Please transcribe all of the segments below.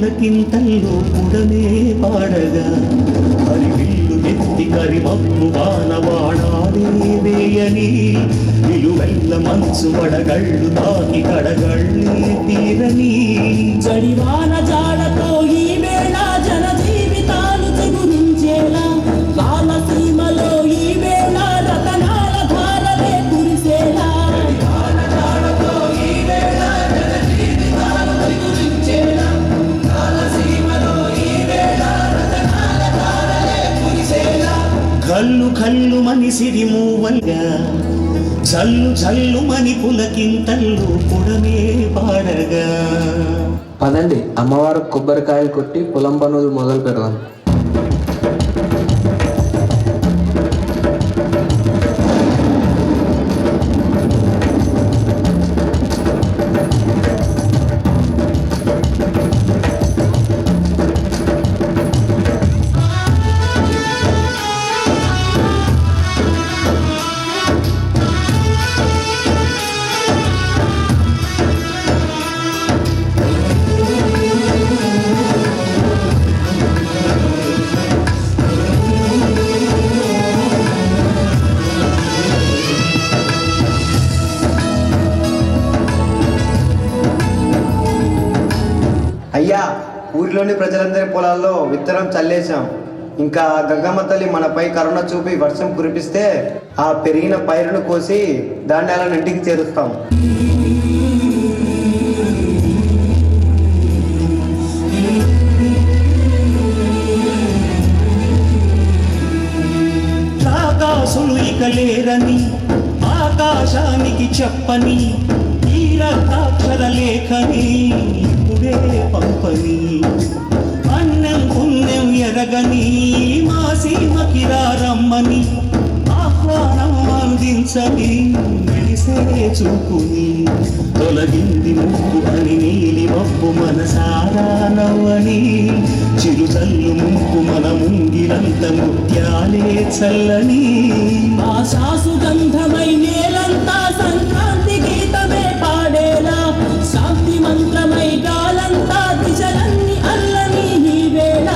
పులకింతల్లో పుడమే పాడగా హరివిల్లు నెత్తి కరిమప్పు వానవాడాలే వేయని నిలువెల్ల మంచు వడగళ్ళు తాకి కడగళ్ళే తీరని జడివాన జాడతో ఈ వేళ జన జీవితాలు చిగురించేలా రామసీమలో ఈ వేళ రతనాల ధారలే కురిసేలా కల్లు కల్లు మని సిరిమూవల్గా జల్లు జల్లు మని పులకింతల్లు పుడమే పాడగా. పదండి అమ్మవారు కొబ్బరికాయలు కొట్టి పొలం పనులు మొదలు పెడదాం. అయ్యా, ఊరిలోని ప్రజలందరి పొలాల్లో విత్తనం చల్లేశాం. ఇంకా గంగమ్మ తల్లి మనపై కరుణ చూపి వర్షం కురిపిస్తే ఆ పెరిగిన పైరును కోసి ధాన్యాలను ఇంటికి చేరుస్తాం. ఆకాశులు ఇక లేరని ఆకాశానికి చెప్పని తీరతాక్షర లేఖని ఇప్పుడే పంపని అన్నం పుణ్యం ఎరగని మా సీమకి రమ్మని ఆహ్వానం అందించని మెడిసే చూపుని తొలగింది ముక్కు అని నీలి మబ్బు మనసారా నవ్వని చిరుచల్లు ముక్కు మన ముంగిలంత ముత్యాలే చల్లని ఆశాసు గంధమై నేలంతా సంక్రాంతి గీతమే పాడేలా శాంతి మంత్రమై గాలంతా దిశలన్నీ అల్లని ఈ వేళ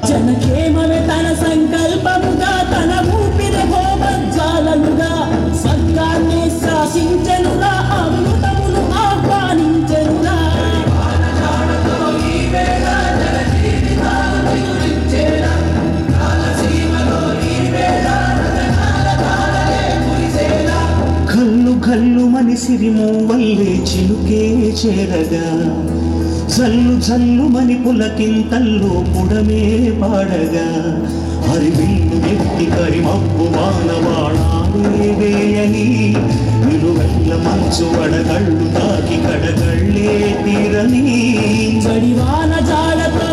జనకేమమే తన సంకల్పముగా తన ఊపిరి హోమజ్వాలలుగా స్వర్గాన్ని శాసించెనురా అమృతమును ఆహ్వానించెనురా కల్లు కల్లు మని సిరిమూవల్లే చిలుకే చేరగా జల్లు జల్లు మని పులకింతల్లో పుడమే పాడగా హరివిల్లు ఎత్తి కరిమప్పు వానవాడాలే వేయని నిలువెల్ల మంచు వడగళ్ళు తాకి కడగళ్ళే తీరని జడివాన జాడతో